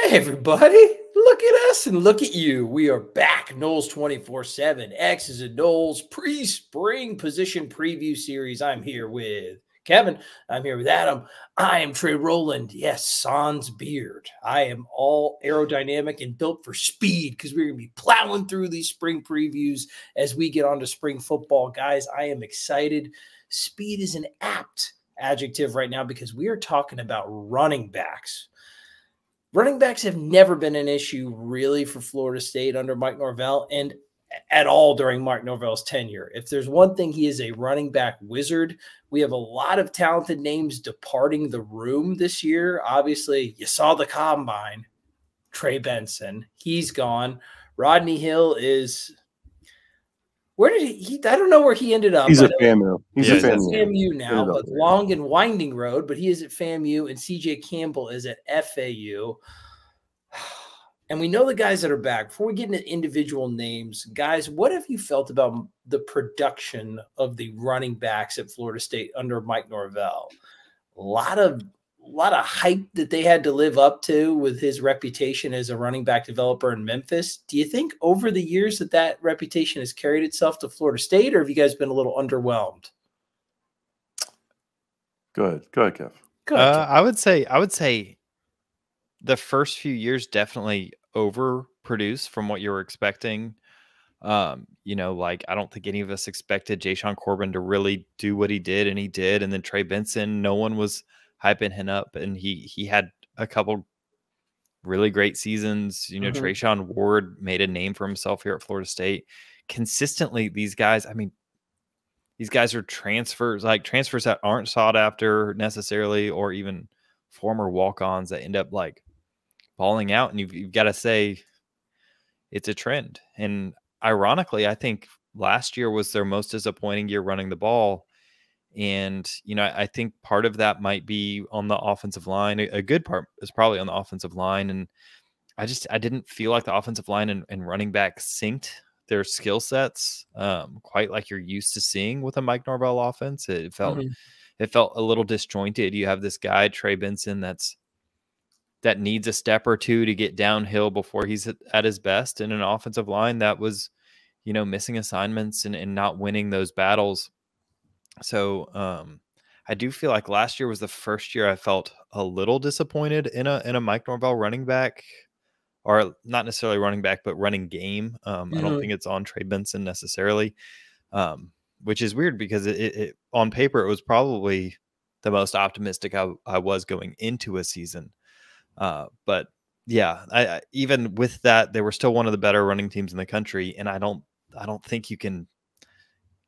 Hey, everybody. Look at us and look at you. We are back. Noles 24/7. X's and Noles pre-spring position preview series. I'm here with Kevin. I'm here with Adam. I am Trey Rowland. Yes, sans beard. I am all aerodynamic and built for speed because we're going to be plowing through these spring previews as we get on to spring football. Guys, I am excited. Speed is an apt adjective right now because we are talking about running backs. Running backs have never been an issue really for Florida State under Mike Norvell and at all during Mike Norvell's tenure. If there's one thing, he is a running back wizard. We have a lot of talented names departing the room this year. Obviously, you saw the combine. Trey Benson, he's gone. Rodney Hill is – where did he I don't know where he ended up. He's at FAMU. He's at FAMU now, but long and winding road. But he is at FAMU, and CJ Campbell is at FAU. And we know the guys that are back. Before we get into individual names, guys, what have you felt about the production of the running backs at Florida State under Mike Norvell? A lot of hype that they had to live up to with his reputation as a running back developer in Memphis. Do you think over the years that reputation has carried itself to Florida State, or have you guys been a little underwhelmed? Go ahead, Kev. Go ahead, Kev. I would say the first few years definitely overproduced from what you were expecting. I don't think any of us expected Jashaun Corbin to really do what he did, and he did. And then Trey Benson, no one was hyping him up, and he had a couple really great seasons. Trayshawn Ward made a name for himself here at Florida State. Consistently, these guys are transfers that aren't sought after necessarily, or even former walk-ons that end up like balling out. And you've got to say it's a trend. And ironically, I think last year was their most disappointing year running the ball. And, I think part of that might be on the offensive line. A good part is probably on the offensive line. And I didn't feel like the offensive line and running back synced their skill sets quite like you're used to seeing with a Mike Norvell offense. It felt a little disjointed. You have this guy, Trey Benson, that needs a step or two to get downhill before he's at his best, in an offensive line that was, missing assignments and not winning those battles. So I do feel like last year was the first year I felt a little disappointed in a Mike Norvell running back, or not necessarily running back, but running game. I don't think it's on Trey Benson necessarily, which is weird because it on paper, it was probably the most optimistic I was going into a season. But yeah, even with that, they were still one of the better running teams in the country. And I don't think you can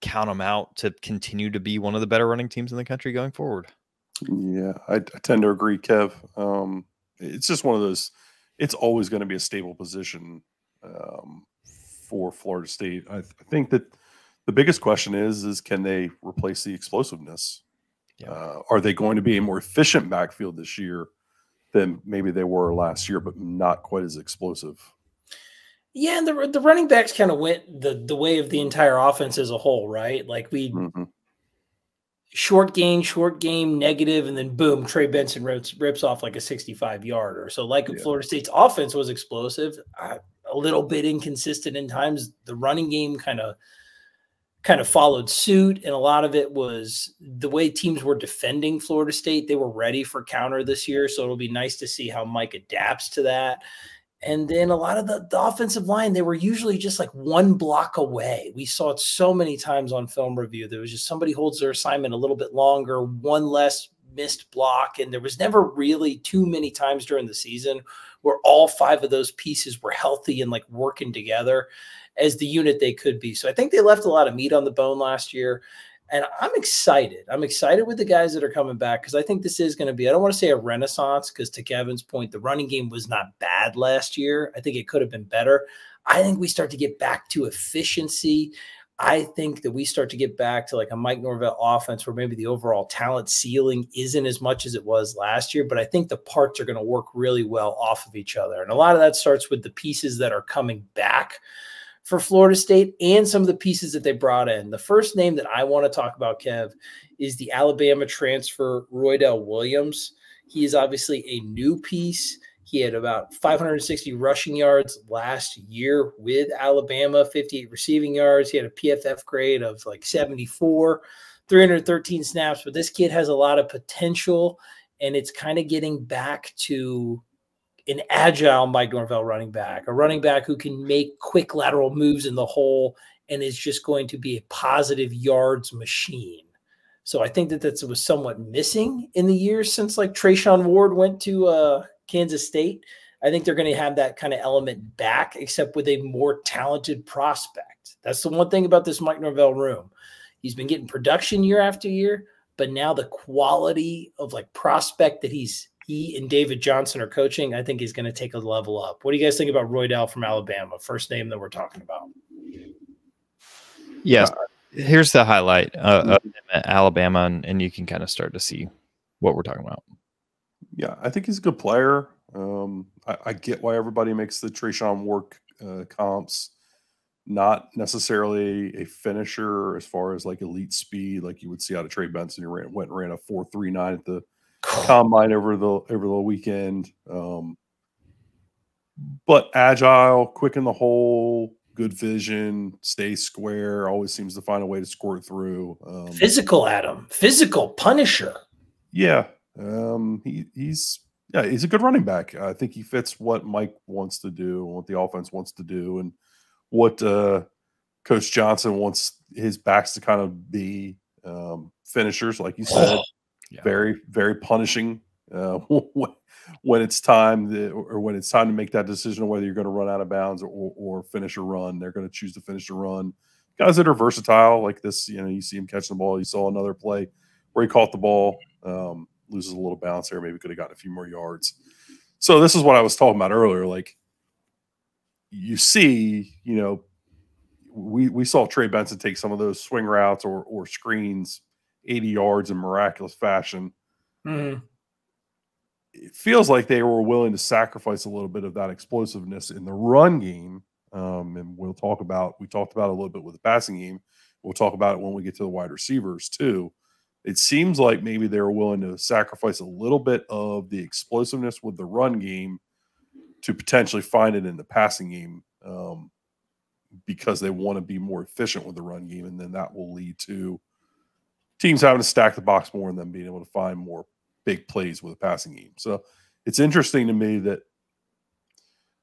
count them out to continue to be one of the better running teams in the country going forward. Yeah, I tend to agree, Kev. It's just one of those, it's always going to be a stable position for Florida State. I think that the biggest question is can they replace the explosiveness? Yeah. Are they going to be a more efficient backfield this year than maybe they were last year, but not quite as explosive? Yeah, and the running backs kind of went the way of the entire offense as a whole, right? Like short game, negative, and then boom, Trey Benson rips off like a 65-yarder. So Florida State's offense was explosive, a little bit inconsistent in times. The running game kind of followed suit, and a lot of it was the way teams were defending Florida State. They were ready for counter this year, so it'll be nice to see how Mike adapts to that. And then a lot of the offensive line, they were usually just like one block away. We saw it so many times on film review. There was just somebody holds their assignment a little bit longer, one less missed block. And there was never really too many times during the season where all five of those pieces were healthy and like working together as the unit they could be. So I think they left a lot of meat on the bone last year. And I'm excited. I'm excited with the guys that are coming back because I think this is going to be, I don't want to say a renaissance because to Kevin's point, the running game was not bad last year. I think it could have been better. I think we start to get back to efficiency. I think that we start to get back to like a Mike Norvell offense where maybe the overall talent ceiling isn't as much as it was last year, but I think the parts are going to work really well off of each other. And a lot of that starts with the pieces that are coming back for Florida State and some of the pieces that they brought in. The first name that I want to talk about, Kev, is the Alabama transfer, Royce Williams. He is obviously a new piece. He had about 560 rushing yards last year with Alabama, 58 receiving yards. He had a PFF grade of like 74, 313 snaps. But this kid has a lot of potential, and it's kind of getting back to an agile Mike Norvell running back, a running back who can make quick lateral moves in the hole and is just going to be a positive yards machine. So I think that was somewhat missing in the years since like Trayshawn Ward went to Kansas State. I think they're going to have that kind of element back, except with a more talented prospect. That's the one thing about this Mike Norvell room. He's been getting production year after year, but now the quality of like prospect that he and David Johnson are coaching, I think is going to take a level up. What do you guys think about Roydell from Alabama? First name that we're talking about. Yes. Here's the highlight of him at Alabama, and you can kind of start to see what we're talking about. Yeah, I think he's a good player. I get why everybody makes the Trayshawn Ward comps. Not necessarily a finisher as far as like elite speed, like you would see out of Trey Benson. He ran a 4.39 at the combine over the weekend. But agile, quick in the hole, good vision, stays square, always seems to find a way to score through. Physical, Adam. Physical punisher. Yeah. He's a good running back. I think he fits what Mike wants to do, what the offense wants to do, and what Coach Johnson wants his backs to kind of be. Finishers, like you said, very, very punishing when it's time to make that decision of whether you're going to run out of bounds or finish a run. They're going to choose to finish a run. Guys that are versatile like this, you see him catching the ball. You saw another play where he caught the ball, loses a little bounce there, maybe could have gotten a few more yards. So this is what I was talking about earlier. Like you see, we saw Trey Benson take some of those swing routes or screens 80 yards in miraculous fashion. Mm-hmm. It feels like they were willing to sacrifice a little bit of that explosiveness in the run game. And we talked about it a little bit with the passing game. We'll talk about it when we get to the wide receivers too. It seems like maybe they were willing to sacrifice a little bit of the explosiveness with the run game to potentially find it in the passing game, because they want to be more efficient with the run game. And then that will lead to teams having to stack the box more and then being able to find more big plays with a passing game. So it's interesting to me that,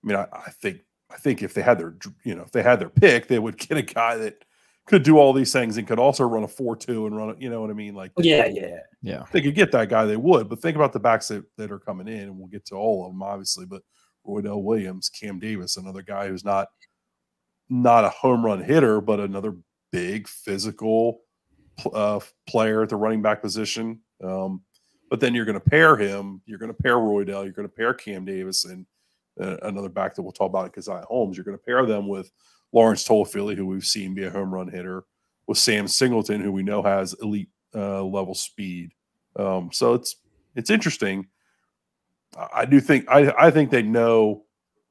I think if they had their pick, they would get a guy that could do all these things and could also run a 4.2 and run it. You know what I mean? Like, yeah. If they could get that guy, they would. But think about the backs that are coming in, and we'll get to all of them, obviously. But Royce Williams, Cam Davis, another guy who's not a home run hitter, but another big physical player at the running back position. But then you're going to pair him. You're going to pair Roydell. You're going to pair Cam Davis and another back that we'll talk about, Kaziah Holmes. You're going to pair them with Lawrence Toafili, who we've seen be a home run hitter, with Sam Singleton, who we know has elite level speed. So it's interesting. I think they know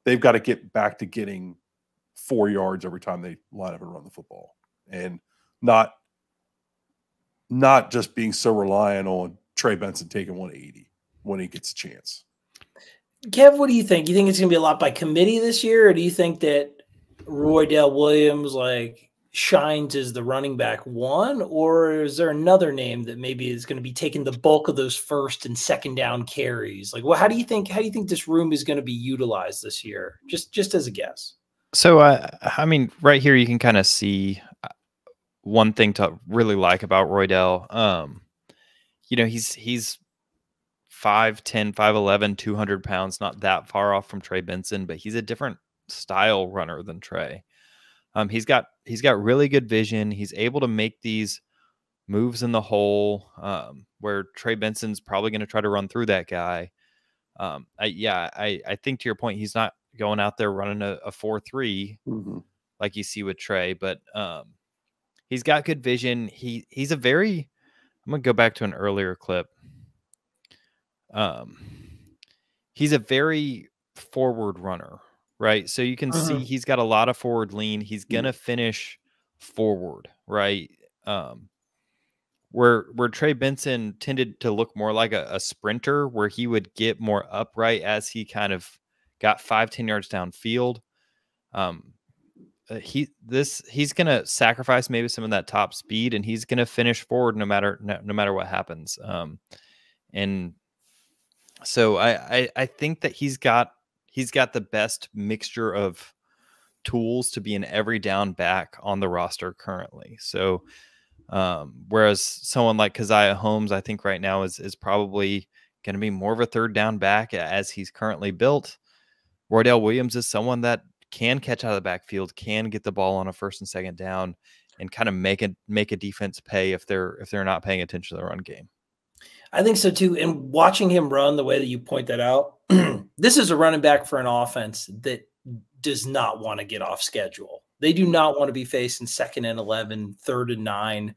they've got to get back to getting 4 yards every time they line up and run the football, and not just being so reliant on Trey Benson taking 180 when he gets a chance. Kev, what do you think? You think it's going to be a lot by committee this year, or do you think that Roydell Williams shines as the running back one, or is there another name that maybe is going to be taking the bulk of those first and second down carries? How do you think this room is going to be utilized this year? Just as a guess. So, right here you can kind of see one thing to really like about Roydell. He's 5'10", 5'11", 200 pounds, not that far off from Trey Benson, but he's a different style runner than Trey. He's got really good vision. He's able to make these moves in the hole, where Trey Benson's probably going to try to run through that guy. I think to your point, he's not going out there running a 4.3 like you see with Trey, but he's got good vision. He's a very, I'm going to go back to an earlier clip. He's a very forward runner, right? So you can see he's got a lot of forward lean. He's going to finish forward, right? where Trey Benson tended to look more like a sprinter, where he would get more upright as he kind of got 5-10 yards downfield. He's gonna sacrifice maybe some of that top speed, and he's gonna finish forward no matter what happens. And so I think that he's got the best mixture of tools to be an every down back on the roster currently. So whereas someone like Kaziah Holmes, I think right now is probably going to be more of a third down back as he's currently built. Royce Williams is someone that can catch out of the backfield, can get the ball on a first and second down, and kind of make a defense pay if they're not paying attention to the run game. I think so too. And watching him run the way that you point that out, this is a running back for an offense that does not want to get off schedule. They do not want to be facing 2nd and 11, 3rd and 9.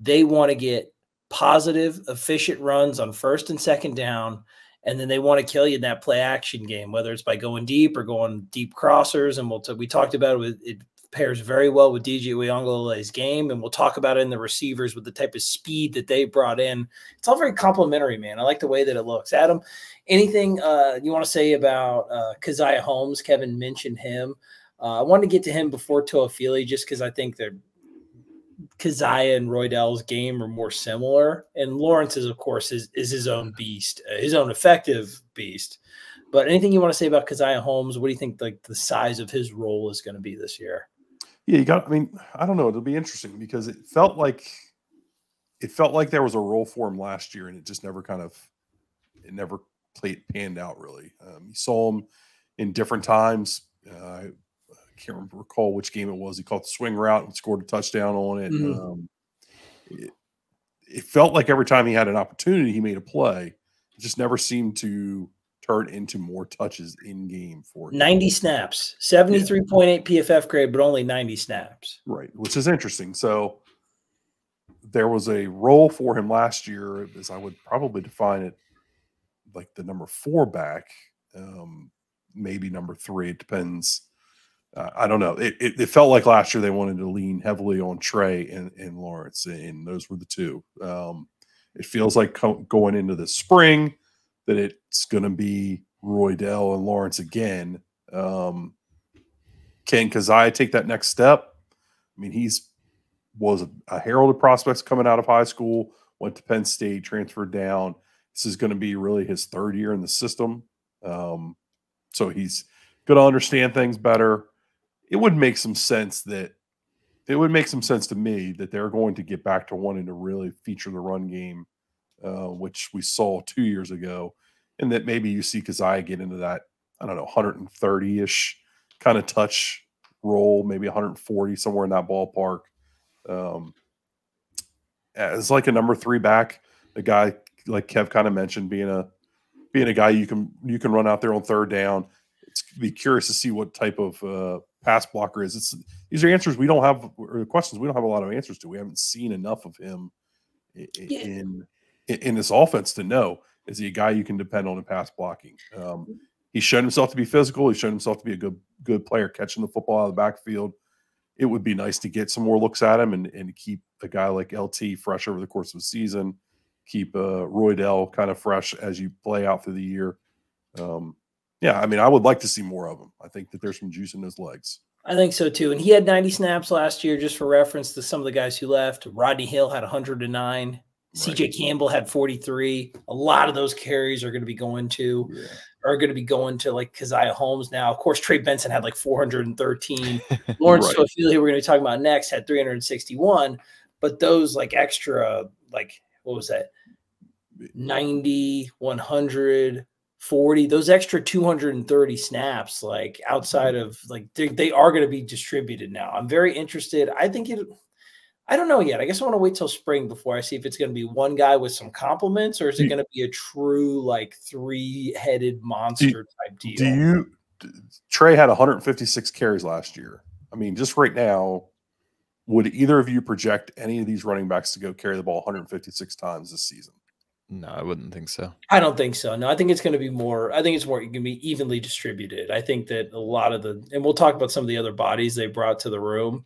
They want to get positive, efficient runs on 1st and 2nd down, and then they want to kill you in that play action game, whether it's by going deep or going deep crossers. And we talked about it. It pairs very well with DJ Uyongale's game, and we'll talk about it in the receivers with the type of speed that they brought in. It's all very complimentary, man. I like the way that it looks. Adam, anything you want to say about Kaziah Holmes? Kevin mentioned him. I wanted to get to him before Toafili just because I think that Caziah and Roydell's game are more similar. And Lawrence's, of course, is his own beast, his own effective beast. But anything you want to say about Kaziah Holmes? What do you think like the size of his role is going to be this year? Yeah, I don't know. It'll be interesting because it felt like there was a role for him last year, and it just never panned out really. You saw him in different times. I can't recall which game it was. He caught the swing route and scored a touchdown on it. Mm-hmm. It felt like every time he had an opportunity, he made a play. It just never seemed to turn into more touches in game for him. 90 snaps, 73.8 PFF grade, but only 90 snaps. Right, which is interesting. So there was a role for him last year, as I would probably define it, like the number 4 back, maybe number 3. It depends. I don't know. It felt like last year they wanted to lean heavily on Trey and Lawrence, and those were the 2. It feels like going into the spring that it's going to be Roydell and Lawrence again. Can Caziah take that next step? I mean, was a heralded prospect coming out of high school, went to Penn State, transferred down. This is going to be really his 3rd year in the system. So he's going to understand things better. It would make some sense to me that they're going to get back to wanting to really feature the run game, which we saw 2 years ago, and that maybe you see Caziah get into that, I don't know, 130-ish kind of touch role, maybe 140, somewhere in that ballpark. As like a number 3 back, a guy like Kev kind of mentioned, being a guy you can run out there on 3rd down. It's be curious to see what type of pass blocker is. These are answers we don't have, or questions we don't have a lot of answers to. We haven't seen enough of him in this offense to know, is he a guy you can depend on in pass blocking? He's shown himself to be physical. He's shown himself to be a good player catching the football out of the backfield. It would be nice to get some more looks at him and keep a guy like LT fresh over the course of the season. Keep Roydell kind of fresh as you play out through the year. Yeah, I mean, I would like to see more of him. I think that there's some juice in his legs. I think so too. And he had 90 snaps last year, just for reference to some of the guys who left. Rodney Hill had 109. Right. CJ Campbell had 43. A lot of those carries are going to be going to like Kaziah Holmes now. Of course, Trey Benson had like 413. Lawrence Toafili, we're going to be talking about next, had 361. But those like extra, like, what was that? 90, 100, 40, those extra 230 snaps, like outside of like they are going to be distributed now. I'm very interested. I don't know yet. I guess I want to wait till spring before I see if it's going to be one guy with some compliments, or is it going to be a true like 3-headed monster type deal? Trey had 156 carries last year. I mean, just right now, would either of you project any of these running backs to go carry the ball 156 times this season? No, I wouldn't think so. I don't think so. No, I think it's going to be more. I think it's more going to be evenly distributed. I think that a lot of and we'll talk about some of the other bodies they brought to the room.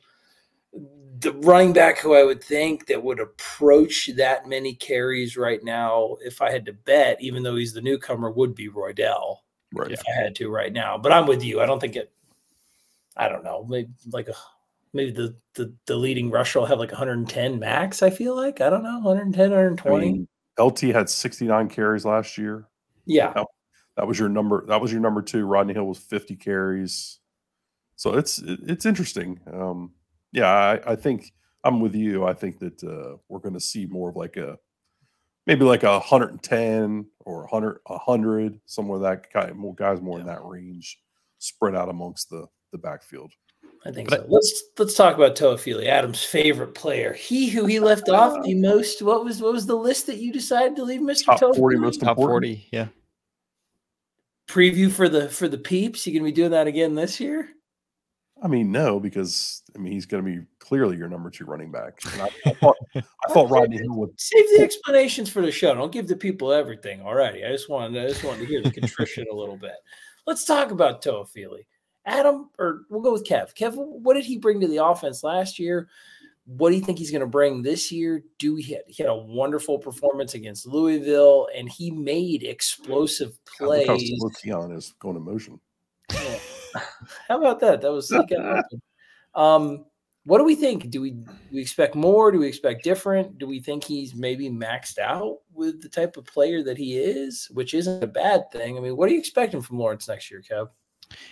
The running back who I would think that would approach that many carries right now, if I had to bet, even though he's the newcomer, would be Roydell. Right. If I had to right now. But I'm with you. I don't think it. I don't know. Maybe the leading rusher will have like 110 max. I feel like I don't know 110, 120. I mean, LT had 69 carries last year. Yeah, that was your number. That was your number 2. Rodney Hill was 50 carries. So it's interesting. Yeah, I think I'm with you. I think that we're going to see more of maybe like 110 or 100, somewhere that kind more guys more in that range, spread out amongst the backfield. I think so. Let's talk about Toafili, Adam's favorite player. Who he left off the most. What was the list that you decided to leave, Mr. Top Toafili? 40 most Top important. 40, yeah. Preview for the peeps. You gonna be doing that again this year? I mean, no, because he's going to be clearly your number 2 running back. And I thought Rodney Hill would save the explanations for the show. Don't give the people everything already. I just wanted to hear the contrition a little bit. Let's talk about Toafili. Adam, or we'll go with Kev. Kev, what did he bring to the offense last year? What do you think he's going to bring this year? He had a wonderful performance against Louisville, and he made explosive plays. Look how slow Keon is going in motion. Yeah. How about that? That was what do we think? Do we expect more? Do we expect different? Do we think he's maybe maxed out with the type of player that he is, which isn't a bad thing? I mean, what are you expecting from Lawrence next year, Kev?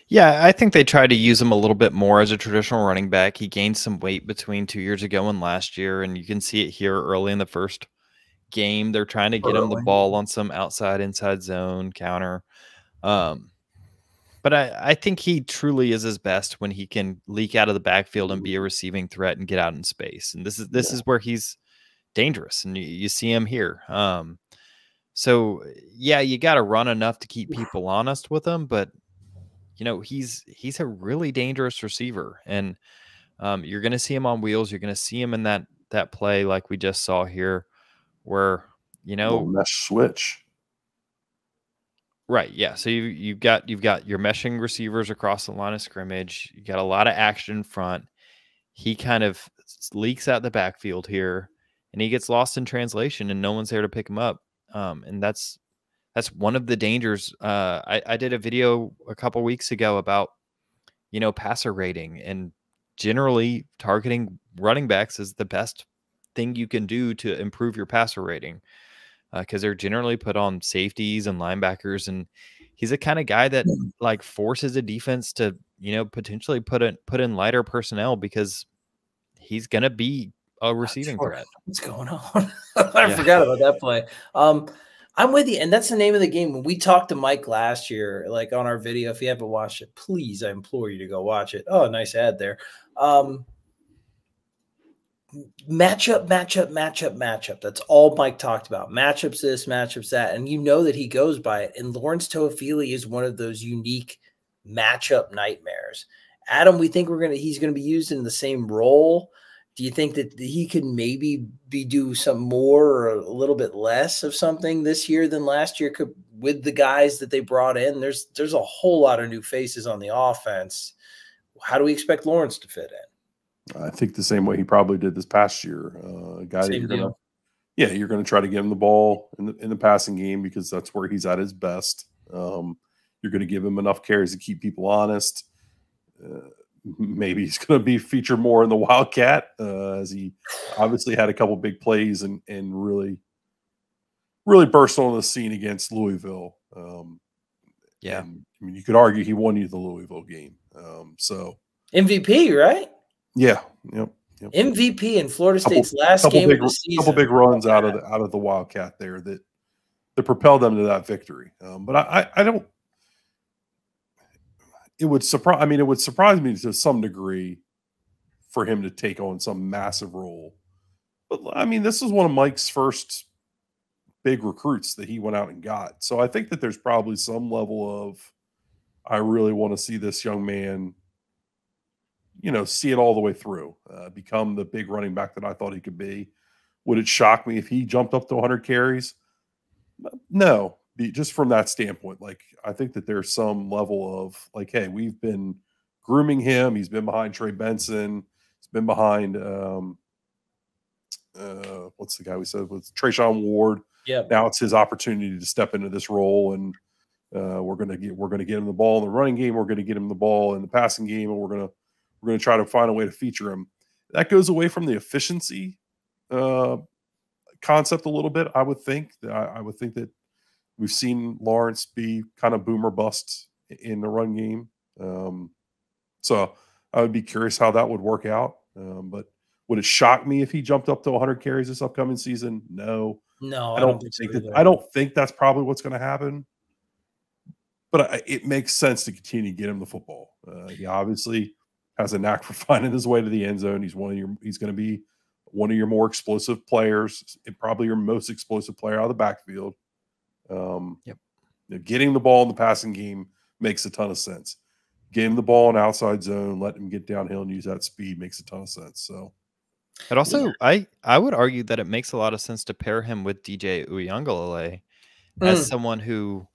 Yeah, I think they tried to use him a little bit more as a traditional running back. He gained some weight between 2 years ago and last year, and you can see it here early in the first game. They're trying to get him the ball on some inside zone counter. But I think he truly is his best when he can leak out of the backfield and be a receiving threat and get out in space. And this is where he's dangerous, and you see him here. So yeah, you got to run enough to keep people honest with him, but he's a really dangerous receiver, and you're going to see him on wheels. You're going to see him in that play like we just saw here, where mesh switch. Right. Yeah. So you've got your meshing receivers across the line of scrimmage. You got a lot of action in front. He kind of leaks out the backfield here, and he gets lost in translation, and no one's there to pick him up. And that's one of the dangers. I did a video a couple weeks ago about passer rating, and generally targeting running backs is the best thing you can do to improve your passer rating. Because they're generally put on safeties and linebackers, and he's the kind of guy that forces a defense to potentially put in lighter personnel because he's gonna be a receiving threat. What's going on? I forgot about that play. I'm with you, and that's the name of the game. When we talked to Mike last year, like on our video, if you haven't watched it, please, I implore you to go watch it. Oh, nice ad there. Matchup. That's all Mike talked about. Matchups this, matchups that, and that he goes by it. And Lawrence Toafili is one of those unique matchup nightmares. Adam, we think he's gonna be used in the same role. Do you think that he could maybe do some more or a little bit less of something this year than last year with the guys that they brought in? There's a whole lot of new faces on the offense. How do we expect Lawrence to fit in? I think the same way he probably did this past year. A guy that you're gonna try to get him the ball in the passing game because that's where he's at his best. You're gonna give him enough carries to keep people honest. Maybe he's gonna be featured more in the Wildcat, as he obviously had a couple big plays and really burst on the scene against Louisville. Yeah, and, I mean, you could argue he won you the Louisville game. So MVP, right? Yeah. Yep. MVP in Florida State's last game of the season. Couple big runs out of the Wildcat there that propelled them to that victory. But I don't. It would surprise. I mean, it would surprise me to some degree for him to take on some massive role. But I mean, this is one of Mike's first big recruits that he went out and got. So I think that there's probably some level of, I really want to see this young man, see it all the way through, become the big running back that I thought he could be. Would it shock me if he jumped up to 100 carries? No, just from that standpoint. I think that there's some level of hey, we've been grooming him. He's been behind Trey Benson. He's been behind. What's the guy we said was Trayshawn Ward? Yeah. Now it's his opportunity to step into this role, and we're gonna get him the ball in the running game. We're gonna get him the ball in the passing game, and we're gonna try to find a way to feature him. That goes away from the efficiency concept a little bit. I would think that we've seen Lawrence be kind of boom or bust in the run game. So I would be curious how that would work out. But would it shock me if he jumped up to 100 carries this upcoming season? No. No, I don't think that's probably what's going to happen. But it makes sense to continue to get him the football. He obviously has a knack for finding his way to the end zone. He's going to be one of your more explosive players, and probably your most explosive player out of the backfield. Getting the ball in the passing game makes a ton of sense. Getting the ball in outside zone, let him get downhill and use that speed makes a ton of sense. So, but also, I would argue that it makes a lot of sense to pair him with DJ Uiagalelei as someone who,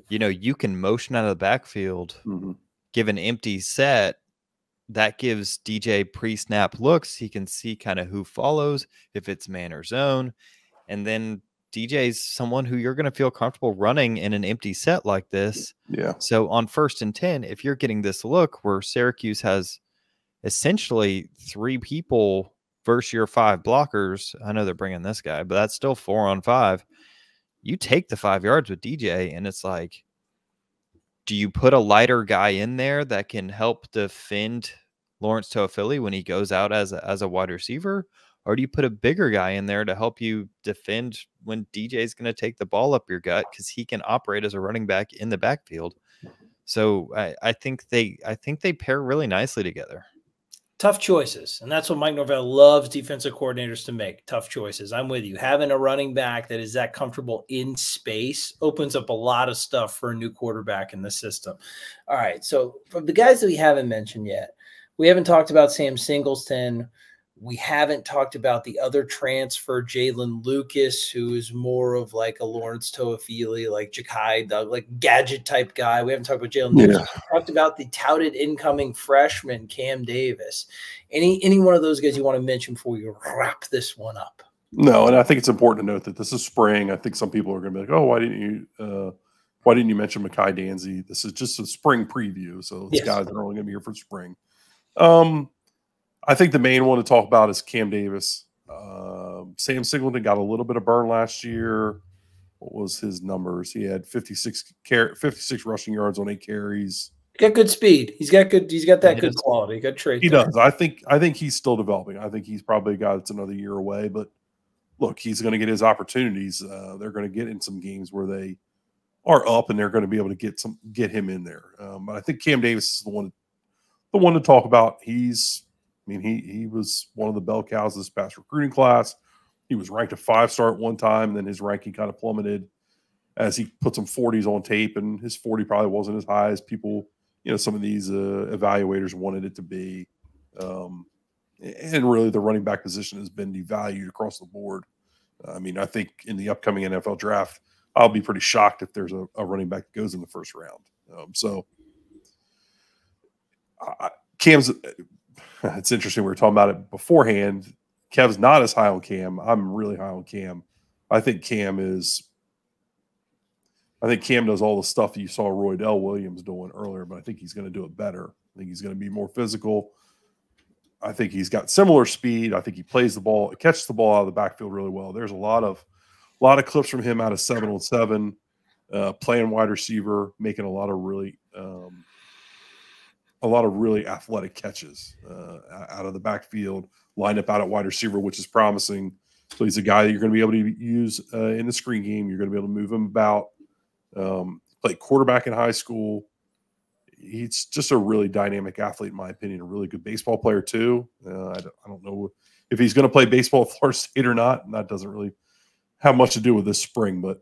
you can motion out of the backfield, give an empty set. That gives DJ pre-snap looks. He can see kind of who follows, if it's man or zone. And then DJ's someone who you're going to feel comfortable running in an empty set like this. Yeah. So on 1st and 10, if you're getting this look where Syracuse has essentially 3 people versus your 5 blockers, I know they're bringing this guy, but that's still 4 on 5. You take the 5 yards with DJ, and it's like, do you put a lighter guy in there that can help defend Lawrence Toafili when he goes out as a wide receiver? Or do you put a bigger guy in there to help you defend when DJ is going to take the ball up your gut because he can operate as a running back in the backfield? So I think they pair really nicely together. Tough choices. And that's what Mike Norvell loves defensive coordinators to make. Tough choices. I'm with you. Having a running back that is that comfortable in space opens up a lot of stuff for a new quarterback in the system. All right. So from the guys that we haven't mentioned yet, we haven't talked about Sam Singleton. We haven't talked about the other transfer, Jalen Lucas, who is more of like a Lawrence Toafili, like Ja'Kai, like gadget type guy. We haven't talked about Jalen Lucas. We talked about the touted incoming freshman, Cam Davis. Any one of those guys you want to mention before we wrap this one up? No, and I think it's important to note that this is spring. I think some people are going to be like, "Oh, why didn't you mention Mekhi Danzy?" This is just a spring preview, so these guys are only going to be here for spring. I think the main one to talk about is Cam Davis. Sam Singleton got a little bit of burn last year. What was his numbers? He had 56 rushing yards on 8 carries. He got good speed. He's got that good quality. Good trait. He does. I think he's still developing. I think he's probably a guy that's another year away. But look, he's going to get his opportunities. They're going to get in some games where they are up, and they're going to be able to get him in there. But I think Cam Davis is the one to talk about. He was one of the bell cows this past recruiting class. He was ranked a 5-star at one time, and then his ranking kind of plummeted as he put some 40s on tape, and his 40 probably wasn't as high as people, some of these evaluators wanted it to be. And really the running back position has been devalued across the board. I think in the upcoming NFL draft, I'll be pretty shocked if there's a running back that goes in the first round. Cam's – it's interesting. We were talking about it beforehand. Kev's not as high on Cam. I'm really high on Cam. I think Cam does all the stuff that you saw Royce Williams doing earlier, but I think he's going to do it better. I think he's going to be more physical. I think he's got similar speed. I think he plays the ball, catches the ball out of the backfield really well. There's a lot of clips from him out of 7-on-7, playing wide receiver, making a lot of really athletic catches out of the backfield, lined up out at wide receiver, which is promising. So he's a guy that you're going to be able to use in the screen game. You're going to be able to move him about. Played quarterback in high school. He's just a really dynamic athlete, in my opinion, a really good baseball player too. I don't know if he's going to play baseball at Florida State or not, and that doesn't really have much to do with this spring, but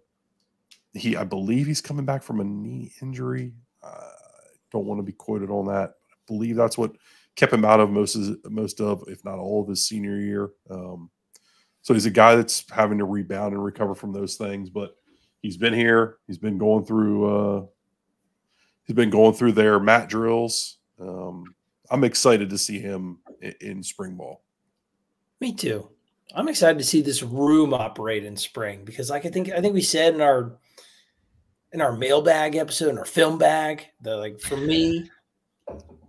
I believe he's coming back from a knee injury. Don't want to be quoted on that. I believe that's what kept him out of most of, if not all of his senior year. So he's a guy that's having to rebound and recover from those things, but he's been here. He's been going through their mat drills. I'm excited to see him in spring ball. Me too. I'm excited to see this room operate in spring because, like, I think we said in our mailbag episode, in our film bag, that, like, for me,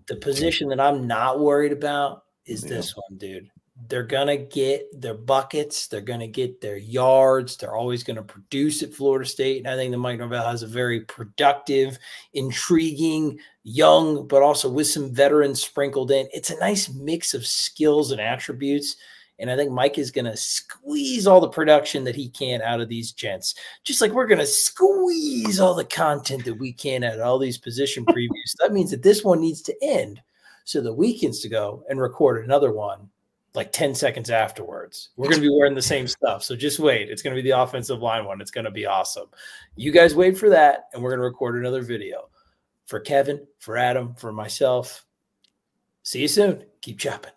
the position that I'm not worried about is this one, dude. They're going to get their buckets. They're going to get their yards. They're always going to produce at Florida State. And I think that Mike Norvell has a very productive, intriguing, young, but also with some veterans sprinkled in. It's a nice mix of skills and attributes. And I think Mike is going to squeeze all the production that he can out of these gents, just like we're going to squeeze all the content that we can out of all these position previews. That means that this one needs to end so that we can go and record another one like 10 seconds afterwards. We're going to be wearing the same stuff. So just wait. It's going to be the offensive line one. It's going to be awesome. You guys wait for that, and we're going to record another video. For Kevin, for Adam, for myself, see you soon. Keep chopping.